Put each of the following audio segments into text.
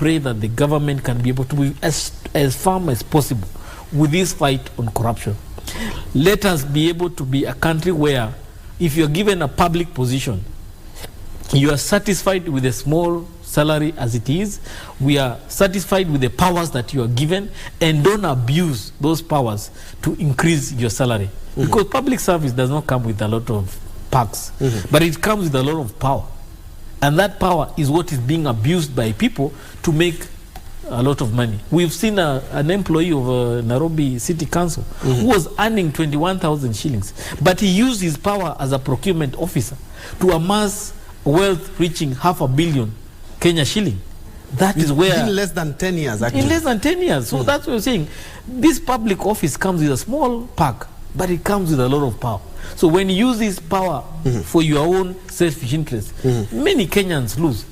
pray that the government can be able to be as firm as possible with this fight on corruption. Let us be able to be a country where if you're given a public position, you are satisfied with a small salary as it is. We are satisfied with the powers that you are given, and don't abuse those powers to increase your salary. Because public service does not come with a lot of perks, but it comes with a lot of power. And that power is what is being abused by people to make a lot of money. We've seen an employee of Nairobi City Council who was earning 21,000 shillings, but he used his power as a procurement officer to amass wealth reaching 500 million Kenya shilling. That is where... In less than 10 years, actually. In less than 10 years. So that's what we're saying. This public office comes with a small perk, but it comes with a lot of power. So when you use this power for your own selfish interest, many Kenyans lose.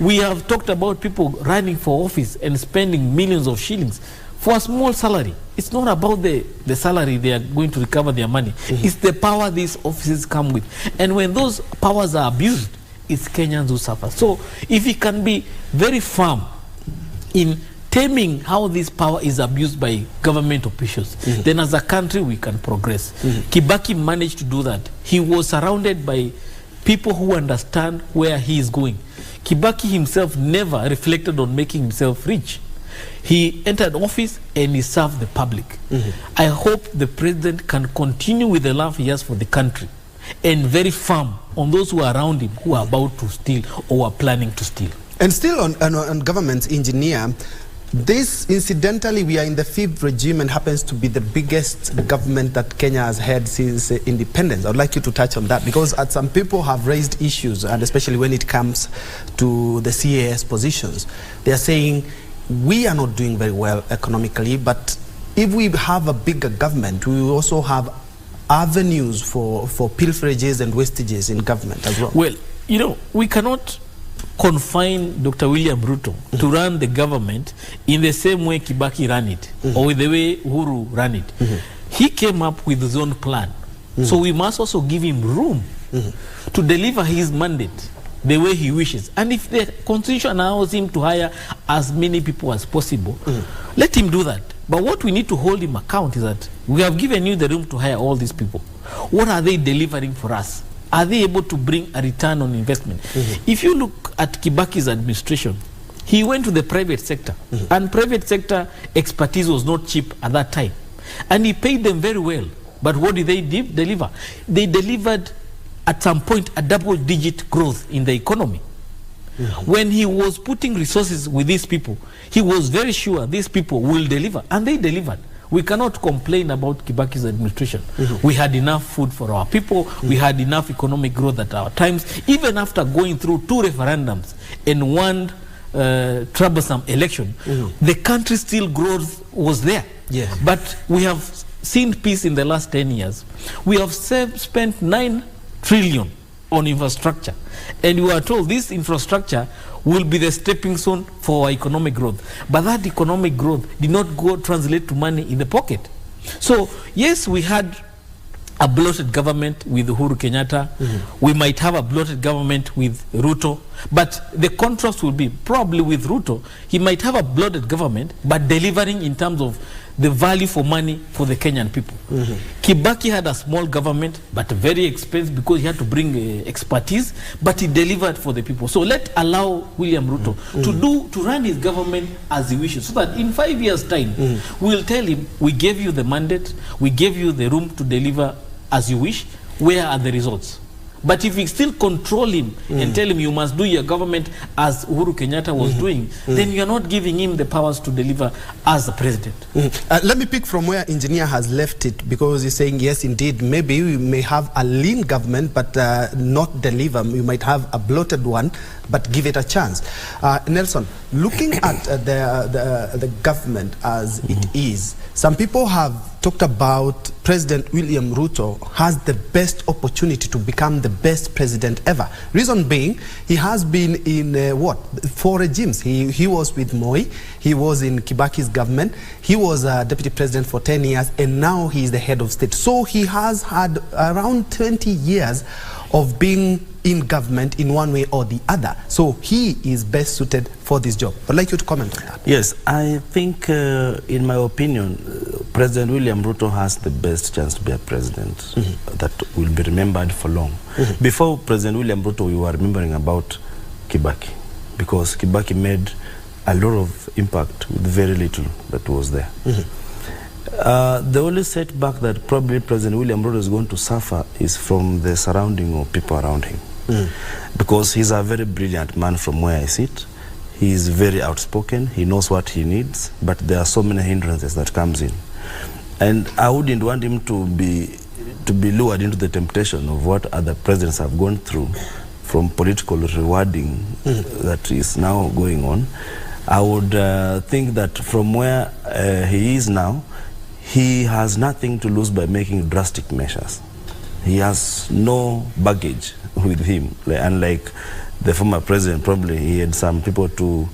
We have talked about people running for office and spending millions of shillings for a small salary. It's not about the salary they are going to recover their money. It's the power these offices come with. And when those powers are abused, it's Kenyans who suffer. So if we can be very firm in taming how this power is abused by government officials, then as a country we can progress. Kibaki managed to do that. He was surrounded by people who understand where he is going. Kibaki himself never reflected on making himself rich. He entered office and he served the public. I hope the president can continue with the love he has for the country and very firm on those who are around him who are about to steal or are planning to steal. And still on government, engineer, this, incidentally, we are in the fifth regime and happens to be the biggest government that Kenya has had since independence. I would like you to touch on that, because some people have raised issues, and especially when it comes to the CAS positions. They are saying, we are not doing very well economically, but if we have a bigger government, we will also have avenues for pilferages and wastages in government as well. Well, you know, we cannot confine Dr. William Ruto to run the government in the same way Kibaki ran it, or with the way Uhuru ran it. He came up with his own plan. So we must also give him room to deliver his mandate the way he wishes. And if the constitution allows him to hire as many people as possible, let him do that. But what we need to hold him account is that we have given you the room to hire all these people. What are they delivering for us? Are they able to bring a return on investment? If you look at Kibaki's administration, he went to the private sector, and private sector expertise was not cheap at that time. And he paid them very well. But what did they deliver? They delivered, at some point, a double-digit growth in the economy. When he was putting resources with these people, he was very sure these people will deliver, and they delivered. We cannot complain about Kibaki's administration. We had enough food for our people. We had enough economic growth at our times. Even after going through 2 referendums and 1 troublesome election, the country still growth was there. But we have seen peace in the last 10 years. We have spent 9 trillion on infrastructure. And we are told this infrastructure will be the stepping stone for our economic growth. But that economic growth did not translate to money in the pocket. So, yes, we had a bloated government with Uhuru Kenyatta. We might have a bloated government with Ruto. But the contrast will be, probably with Ruto, he might have a bloated government, but delivering in terms of the value for money for the Kenyan people. Kibaki had a small government, but very expensive because he had to bring expertise, but he delivered for the people. So let's allow William Ruto to run his government as he wishes, so that in 5 years' time, we'll tell him, we gave you the mandate, we gave you the room to deliver as you wish, where are the results? But if we still control him and tell him you must do your government as Uhuru Kenyatta was doing, then you are not giving him the powers to deliver as the president. Let me pick from where engineer has left it, because he's saying, yes, indeed, maybe we may have a lean government, but not deliver. We might have a bloated one, but give it a chance. Nelson, looking at the government as it is, some people have talked about President William Ruto has the best opportunity to become the best president ever. Reason being, he has been in 4 regimes. He was with Moi, he was in Kibaki's government, he was deputy president for 10 years, and now he is the head of state. So he has had around 20 years of being in government in one way or the other. So he is best suited for this job. I'd like you to comment on that. Yes, I think, in my opinion, President William Ruto has the best chance to be a president that will be remembered for long. Before President William Ruto, we were remembering about Kibaki, because Kibaki made a lot of impact with very little that was there. The only setback that probably President William Ruto is going to suffer is from the surrounding of people around him. Because he's a very brilliant man from where I sit. He is very outspoken, he knows what he needs, but there are so many hindrances that comes in. And I wouldn't want him to be lured into the temptation of what other presidents have gone through from political rewarding that is now going on. I would think that from where he is now, he has nothing to lose by making drastic measures. He has no baggage with him, unlike the former president. Probably he had some people to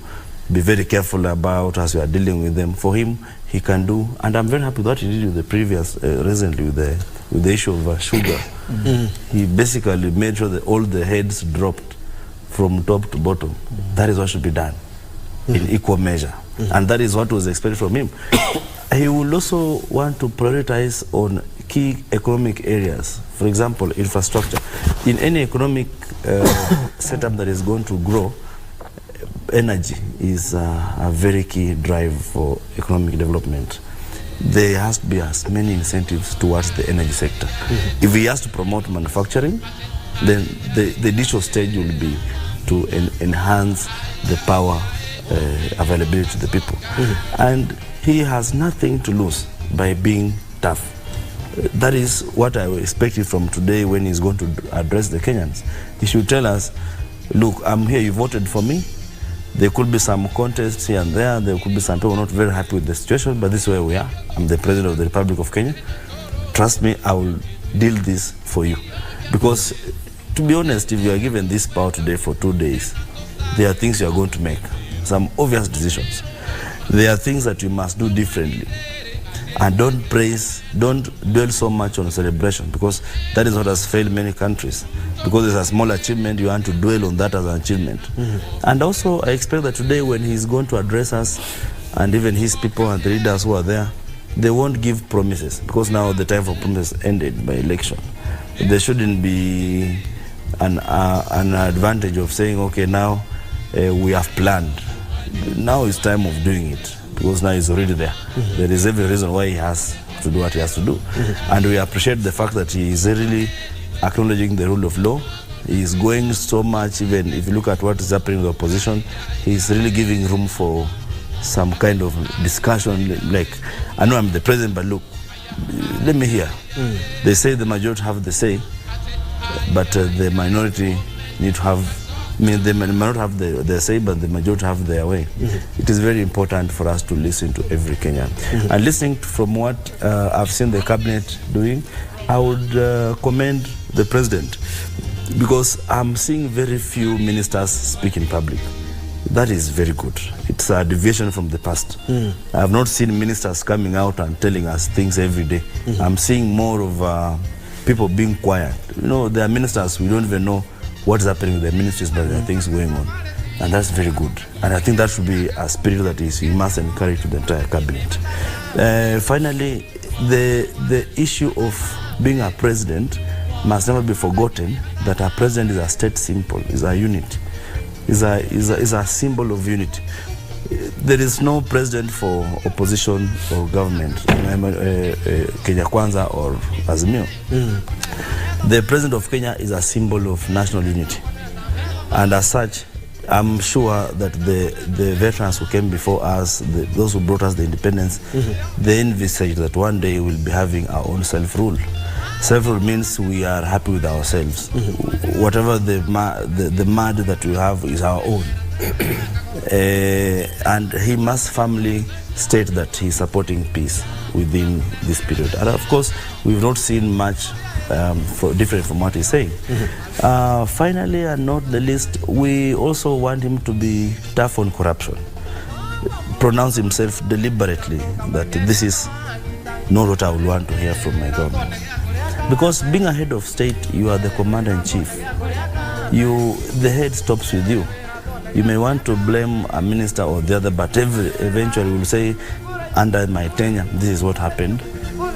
be very careful about as we are dealing with them. For him, he can do, and I'm very happy with what he did with the previous, recently with the issue of sugar. He basically made sure that all the heads dropped from top to bottom. That is what should be done in equal measure. And that is what was expected from him. He will also want to prioritize on key economic areas. For example, infrastructure. In any economic setup that is going to grow, energy is a very key drive for economic development. There has to be as many incentives towards the energy sector. If he has to promote manufacturing, then the initial stage will be to enhance the power availability to the people. And he has nothing to lose by being tough. That is what I expected from today when he's going to address the Kenyans. He should tell us, look, I'm here, you voted for me. There could be some contests here and there. There could be some people not very happy with the situation, but this is where we are. I'm the President of the Republic of Kenya. Trust me, I will deal this for you. Because, to be honest, if you are given this power today for 2 days, there are things you are going to make. Some obvious decisions. There are things that you must do differently. And don't dwell so much on celebration, because that is what has failed many countries. Because it's a small achievement, you want to dwell on that as an achievement. And also, I expect that today when he's going to address us, and even his people and the leaders who are there, they won't give promises, because now the time for promises ended by election. There shouldn't be an advantage of saying, okay, now we have planned. Now it's time of doing it, because now he's already there. There is every reason why he has to do what he has to do. And we appreciate the fact that he is really acknowledging the rule of law. He is going so much, even if you look at what is happening in the opposition, he's really giving room for some kind of discussion. Like, I know I'm the president, but look, let me hear. They say the majority have the say, but the minority need to have, they may not have their say, but the majority have their way. It is very important for us to listen to every Kenyan. And listening from what I've seen the cabinet doing, I would commend the president, because I'm seeing very few ministers speak in public. That is very good. It's a deviation from the past. I have not seen ministers coming out and telling us things every day. I'm seeing more of people being quiet. You know, there are ministers, we don't even know what is happening with their ministries, but there are things going on. And that's very good. And I think that should be a spirit that we must encourage to the entire cabinet. Finally, the issue of being a president must never be forgotten, that a president is a state symbol, is a unity, is a symbol of unity. There is no president for opposition or government, Kenya Kwanza or Azimio. The president of Kenya is a symbol of national unity. And as such, I'm sure that the veterans who came before us, those who brought us the independence, they envisage that one day we'll be having our own self-rule. Self-rule means we are happy with ourselves. Whatever the mud that we have is our own. And he must firmly state that he's supporting peace within this period. And of course, we've not seen much different from what he's saying. Finally, and not the least, we also want him to be tough on corruption. Pronounce himself deliberately that this is not what I would want to hear from my government. Because being a head of state, you are the commander-in-chief. The head stops with you. You may want to blame a minister or the other, but eventually will say, under my tenure, this is what happened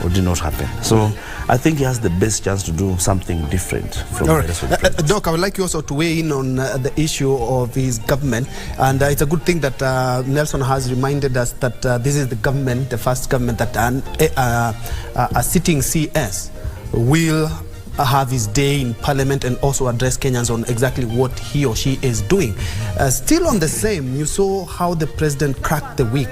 or did not happen. So I think he has the best chance to do something different from the rest of the presidents. Doc, I would like you also to weigh in on the issue of his government. And it's a good thing that Nelson has reminded us that this is the government, the first government that a sitting CS will have his day in Parliament and also address Kenyans on exactly what he or she is doing. Still on the same, you saw how the president cracked the whip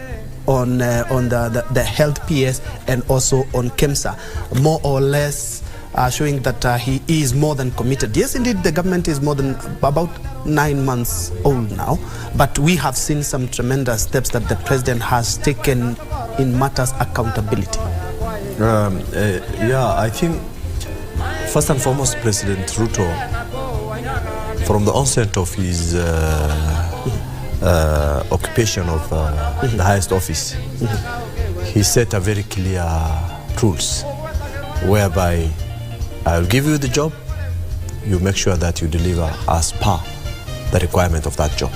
on the health PS and also on KEMSA, more or less showing that he is more than committed. Yes, indeed, the government is more than about 9 months old now, but we have seen some tremendous steps that the president has taken in matters accountability. Yeah, I think first and foremost, President Ruto, from the onset of his occupation of the highest office, he set a very clear rules whereby I'll give you the job, you make sure that you deliver as per the requirement of that job.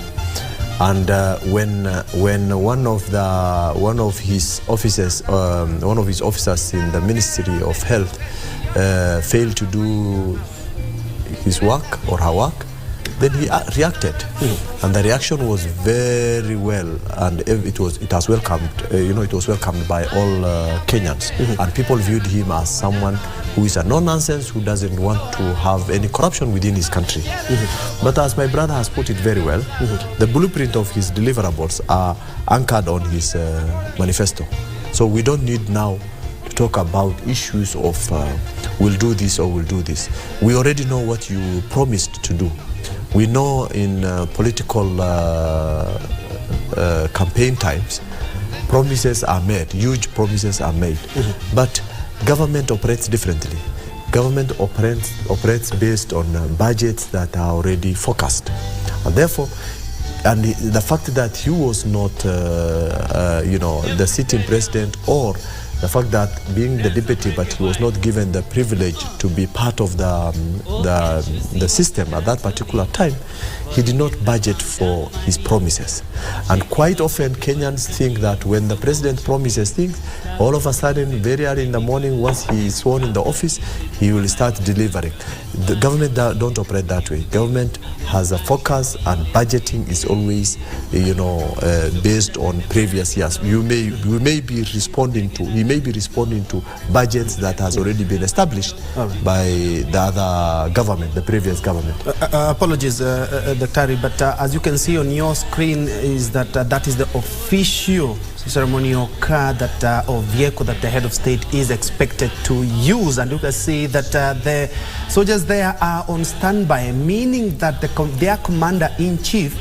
And when one of his officers in the Ministry of Health failed to do his work or her work, then he reacted, and the reaction was very well, and it was welcomed. It was welcomed by all Kenyans, and people viewed him as someone who is a no-nonsense, who doesn't want to have any corruption within his country. But as my brother has put it very well, the blueprint of his deliverables are anchored on his manifesto. So we don't need now to talk about issues of we'll do this or we'll do this. We already know what you promised to do. We know in political campaign times, promises are made, huge promises are made. But government operates differently. Government operates based on budgets that are already forecast. And therefore, and the fact that he was not, the sitting president, or the fact that being the deputy, but he was not given the privilege to be part of the system at that particular time, he did not budget for his promises. And quite often Kenyans think that when the president promises things, all of a sudden, very early in the morning, once he is sworn in the office, he will start delivering. The government don't operate that way. Government has a focus, and budgeting is always, based on previous years. He may be responding to budgets that has already been established by the other government, the previous government. Apologies, Dr. But as you can see on your screen, is that that is the official ceremonial car or vehicle that the head of state is expected to use, and you can see that the soldiers there are on standby, meaning that their commander-in-chief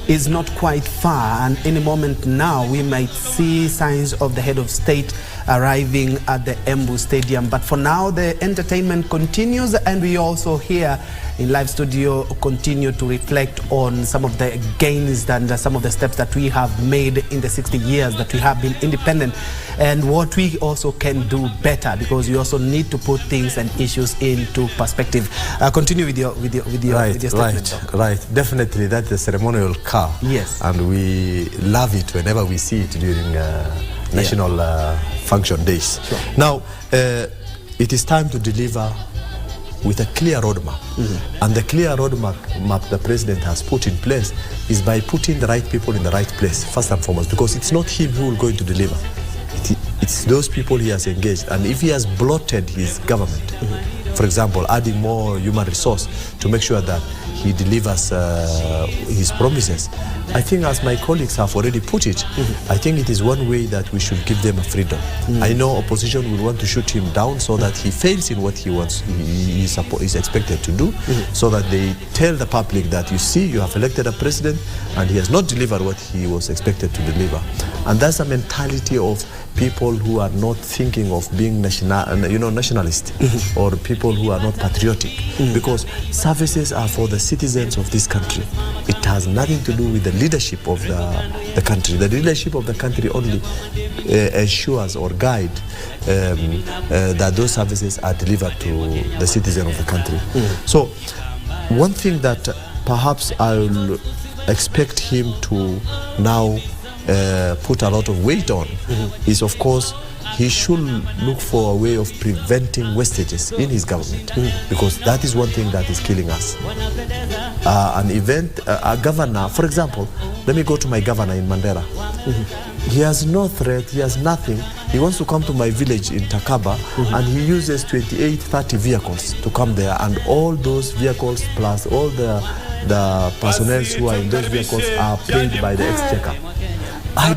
is not quite far, and any moment now we might see signs of the head of state arriving at the Embu Stadium. But for now, the entertainment continues, and we also here in live studio continue to reflect on some of the gains and some of the steps that we have made in the 60 years that we have been independent, and what we also can do better, because we also need to put things and issues into perspective. Continue with your statement. Right. Definitely, that's the ceremonial car. Yes. And we love it whenever we see it during national function days. Sure. Now, it is time to deliver with a clear roadmap. And the clear roadmap the president has put in place is by putting the right people in the right place, first and foremost, because it's not him who will going to deliver. It's those people he has engaged. And if he has bloated his government, for example, adding more human resource to make sure that he delivers his promises, I think, as my colleagues have already put it, I think it is one way that we should give them a freedom. I know opposition will want to shoot him down so that he fails in what he wants, he is expected to do, so that they tell the public that, you see, you have elected a president and he has not delivered what he was expected to deliver. And that's a mentality of people who are not thinking of being nationalist, or people who are not patriotic, because services are for the citizens of this country. It has nothing to do with the leadership of the country. The leadership of the country only ensures or guide that those services are delivered to the citizen of the country. So one thing that perhaps I will expect him to now put a lot of weight on is, of course, he should look for a way of preventing wastages in his government, because that is one thing that is killing us. A governor, for example, let me go to my governor in Mandera. He has no threat, he has nothing. He wants to come to my village in Takaba, and he uses 28, 30 vehicles to come there, and all those vehicles plus all the personnel who are in those vehicles are paid by the exchequer. I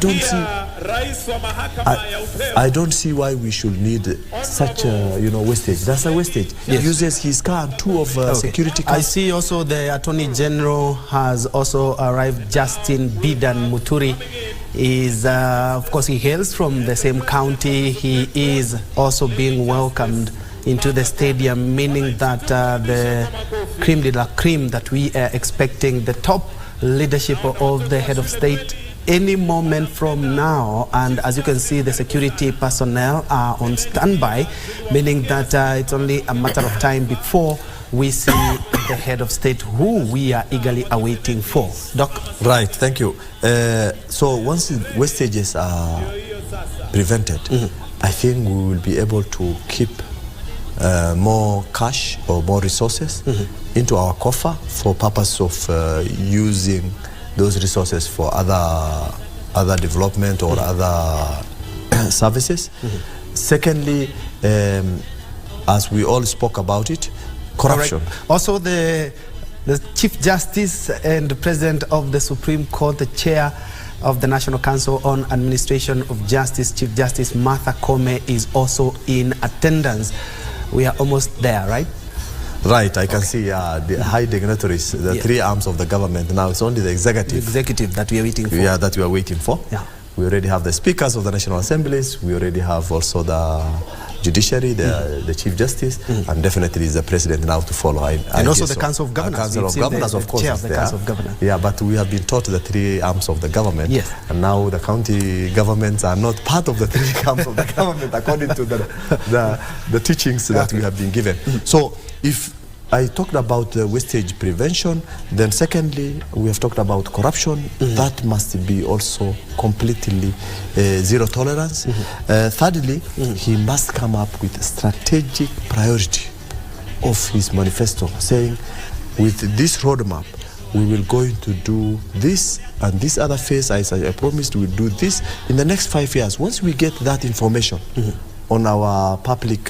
don't see why we should need such a wastage. That's a wastage. Yes. He uses his car and two of security cars. I see also the Attorney General has also arrived. Justin Bidan Muturi is, of course, he hails from the same county. He is also being welcomed into the stadium, meaning that the creme de la creme that we are expecting, the top leadership of the head of state, any moment from now. And as you can see, the security personnel are on standby, meaning that it's only a matter of time before we see the head of state, who we are eagerly awaiting for. Doc? Right, thank you. So once wastages are prevented, I think we will be able to keep more cash or more resources into our coffer for purpose of using those resources for other development or other services. Secondly, as we all spoke about it, corruption. Correct. Also the Chief Justice and the President of the Supreme Court, the Chair of the National Council on Administration of Justice, Chief Justice Martha Koome, is also in attendance. We are almost there, right? Right, I can see the high dignitaries, the three arms of the government. Now it's only the executive. The executive that we are waiting for. Yeah, that we are waiting for. Yeah. We already have the speakers of the National Assemblies. We already have also the judiciary, the Chief Justice, and definitely the President now to follow. And also the Council of Governors. Council of Governors, of course, Chair of the Council of Governors. Yeah, but we have been taught the three arms of the government. Yes. And now the county governments are not part of the three arms of the government according to the teachings that we have been given. So if I talked about the wastage prevention, then secondly, we have talked about corruption. That must be also completely zero tolerance. Thirdly, he must come up with a strategic priority of his manifesto, saying, with this roadmap, we will going to do this and this other phase. I promised we'll do this in the next 5 years. Once we get that information on our public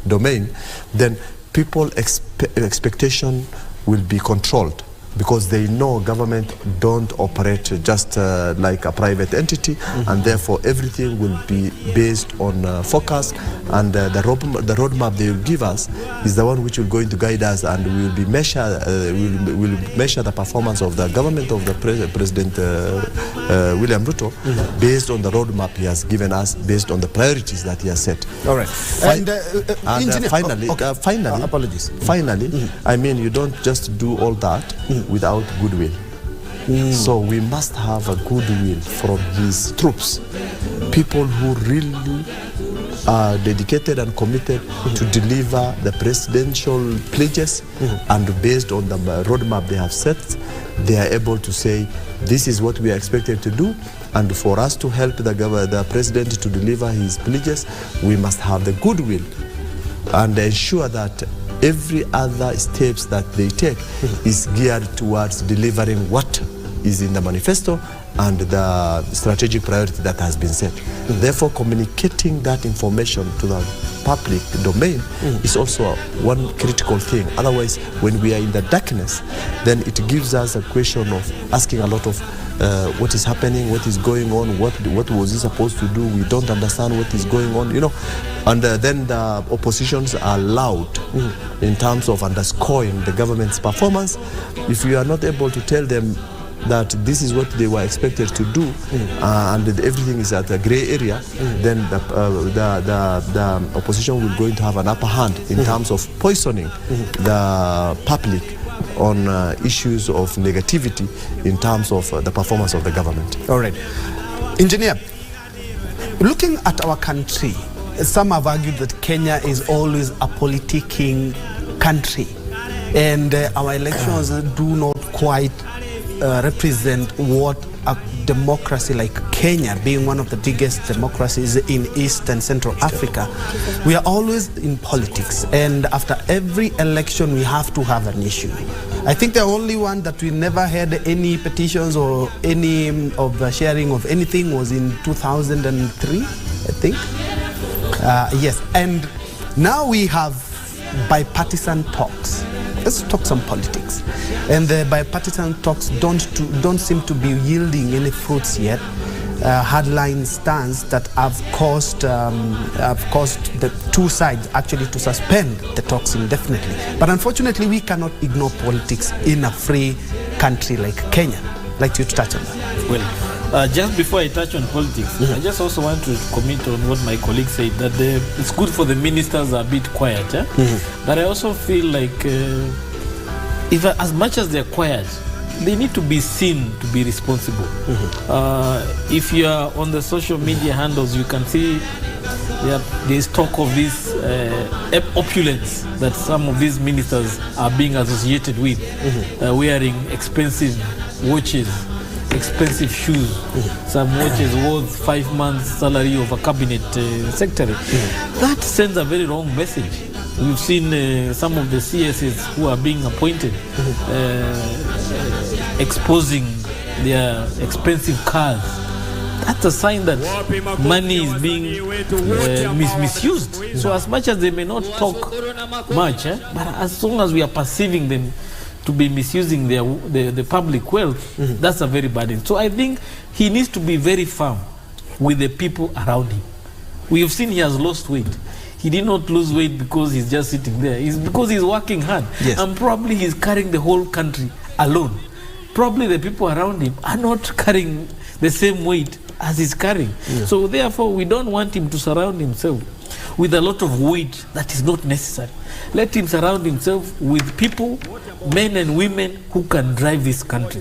domain, then people expectation will be controlled, because they know government don't operate just like a private entity, and therefore everything will be based on focus, and the roadmap they will give us is the one which will going to guide us, and we will be will measure the performance of the government of the President William Ruto based on the roadmap he has given us, based on the priorities that he has set. All right. Finally, apologies. Finally, I mean, you don't just do all that without goodwill. So we must have a goodwill from his troops, people who really are dedicated and committed to deliver the presidential pledges, and based on the roadmap they have set, they are able to say, this is what we are expected to do, and for us to help the president to deliver his pledges, we must have the goodwill and ensure that every other steps that they take is geared towards delivering what is in the manifesto and the strategic priority that has been set. Therefore, communicating that information to the public domain is also one critical thing. Otherwise, when we are in the darkness, then it gives us a question of asking a lot of what is happening, what is going on, what was he supposed to do, we don't understand what is going on, you know. And then the oppositions are loud in terms of underscoring the government's performance. If you are not able to tell them that this is what they were expected to do, and everything is at a gray area, then the opposition will going to have an upper hand in terms of poisoning the public on issues of negativity in terms of the performance of the government. All right. Engineer, looking at our country, some have argued that Kenya is always a politicking country, and our elections do not quite represent what a democracy like Kenya, being one of the biggest democracies in East and Central Africa, we are always in politics, and after every election we have to have an issue. I think the only one that we never had any petitions or any of the sharing of anything was in 2003, I think. Yes, and now we have bipartisan talks. Let's talk some politics. And the bipartisan talks don't seem to be yielding any fruits yet. Hardline stance that have caused the two sides actually to suspend the talks indefinitely. But unfortunately, we cannot ignore politics in a free country like Kenya. I'd like you to touch on that. Well, just before I touch on politics, I just also want to comment on what my colleague said, that it's good for the ministers are a bit quiet. But I also feel like if as much as they're quiet, they need to be seen to be responsible. If you are on the social media handles, you can see there's talk of this opulence that some of these ministers are being associated with, wearing expensive watches, expensive shoes, some watches worth 5 months' salary of a cabinet secretary. That sends a very wrong message. We've seen some of the CSs who are being appointed exposing their expensive cars. That's a sign that money is being misused. So as much as they may not talk much, but as long as we are perceiving them to be misusing the public wealth, that's a very bad thing. So I think he needs to be very firm with the people around him. We have seen he has lost weight. He did not lose weight because he's just sitting there. It's because he's working hard. Yes. And probably he's carrying the whole country alone. Probably the people around him are not carrying the same weight as he's carrying. So therefore, we don't want him to surround himself with a lot of weight that is not necessary. Let him surround himself with people, men and women, who can drive this country.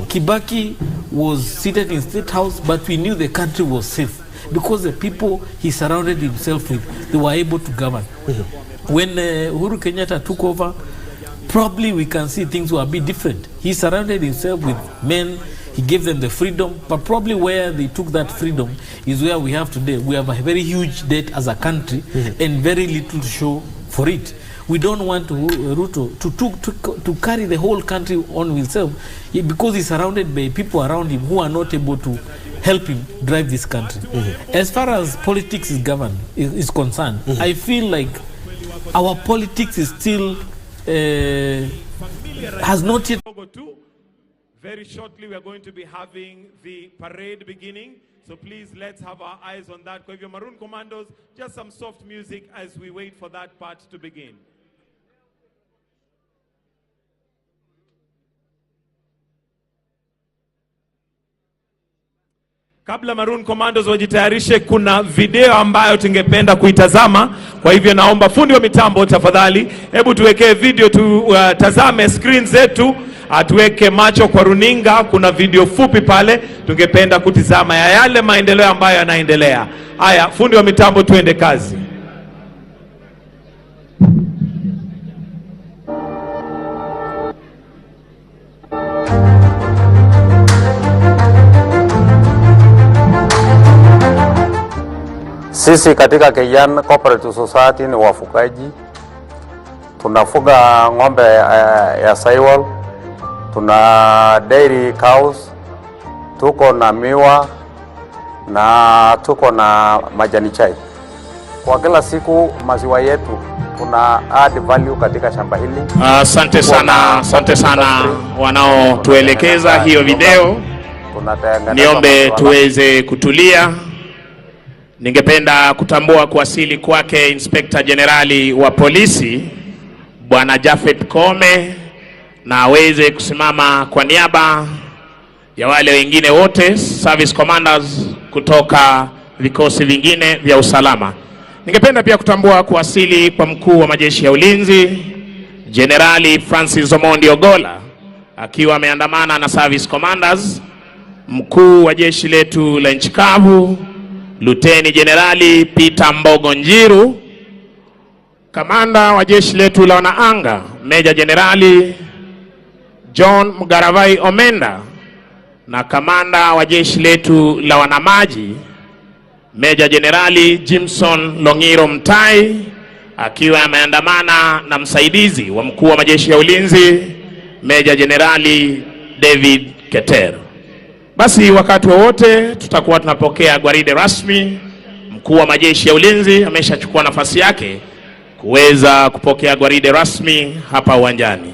Kibaki was seated in State House, but we knew the country was safe because the people he surrounded himself with, they were able to govern. When Uhuru Kenyatta took over, probably we can see things were a bit different. He surrounded himself with men, he gave them the freedom, but probably where they took that freedom is where we have today. We have a very huge debt as a country and very little to show for it. We don't want Ruto to carry the whole country on himself because he's surrounded by people around him who are not able to help him drive this country. As far as politics is concerned, I feel like our politics is still has not yet. Very shortly we are going to be having the parade beginning, so please let's have our eyes on that. Kwa hivyo Maroon Commandos, just some soft music as we wait for that part to begin. Kabla Maroon Commandos wajitayarishe, kuna video ambayo tungependa kuitazama. Kwa hivyo naomba fundi wa mitambo tafadhali, hebu tuwekee video tazame screen zetu, atuweke macho kwa runinga. Kuna video fupi pale tungependa kutizama ya yale maendeleo ambayo yanaendelea. Haya, fundi wa mitambo, tuende kazi. Sisi katika Kenyan Cooperative Society ni wafugaji. Tunafuga ng'ombe ya saiwal, tuna dairy cows, tuko na miwa na tuko na majani chai. Kwa kila siku maziwa yetu tuna add value katika shamba hili. Asante sana wanaotuelekeza hiyo video. Niombe tuweze kutulia. Ningependa kutambua kuwasili kwake Inspector Generali wa polisi Bwana Jafet Kome, na aweze kusimama kwa niaba ya wale wengine wote service commanders kutoka vikosi vingine vya usalama. Ningependa pia kutambua kuwasili kwa mkuu wa majeshi ya ulinzi Generali Francis Omondi Ogolla akiwa ameandamana na service commanders, mkuu wa jeshi letu la nchi kavu Luteni Generali Peter Mbogo Njiru, kamanda wa jeshi letu la wanaanga Meja Generali John Mugaravai Omenda, na kamanda wa jeshi letu la wanamaji Meja Generali Jimson Longiro Mtai akiwa ameandamana na msaidizi wa mkuu wa majeshi ya ulinzi Meja Generali David Keter. Basi wakati wowote tutakuwa tunapokea gwaride rasmi. Mkuu wa majeshi ya ulinzi ameshachukua nafasi yake kuweza kupokea gwaride rasmi hapa uwanjani.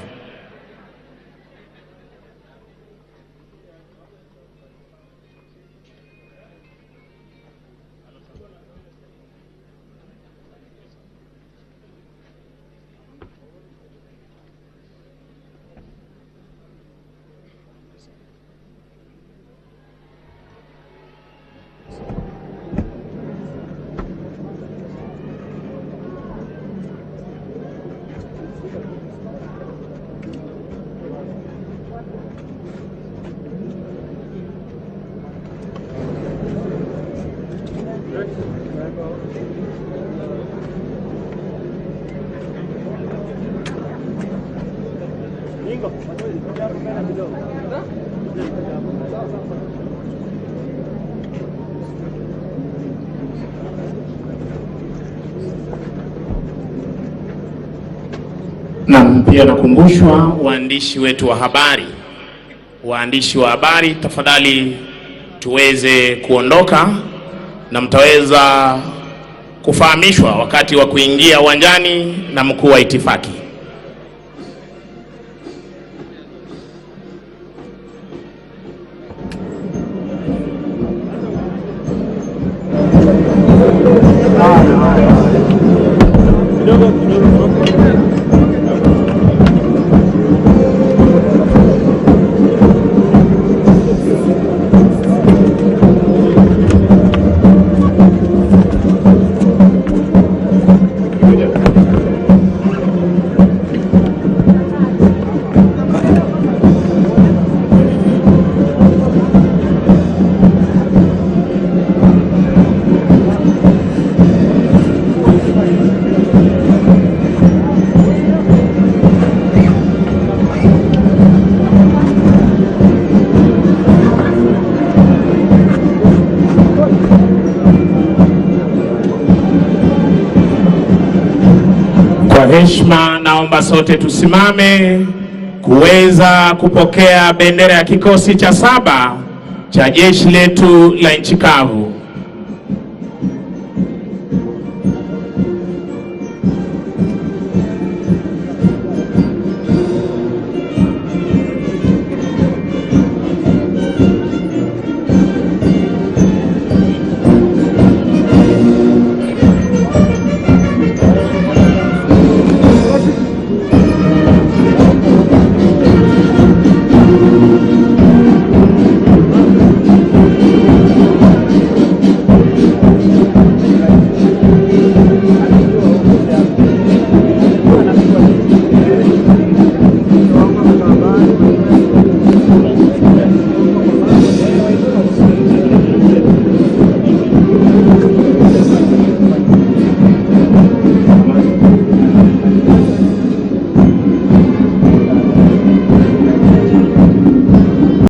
Na pia nakumbushwa waandishi wetu wa habari. Waandishi wa habari, tafadhali tuweze kuondoka na mtaweza kufahamishwa wakati wa kuingia uwanjani na mkuu wa itifaki. Kwa heshima naomba sote tusimame kuweza kupokea bendera ya kikosi cha 7 cha jeshi letu la nchi kavu.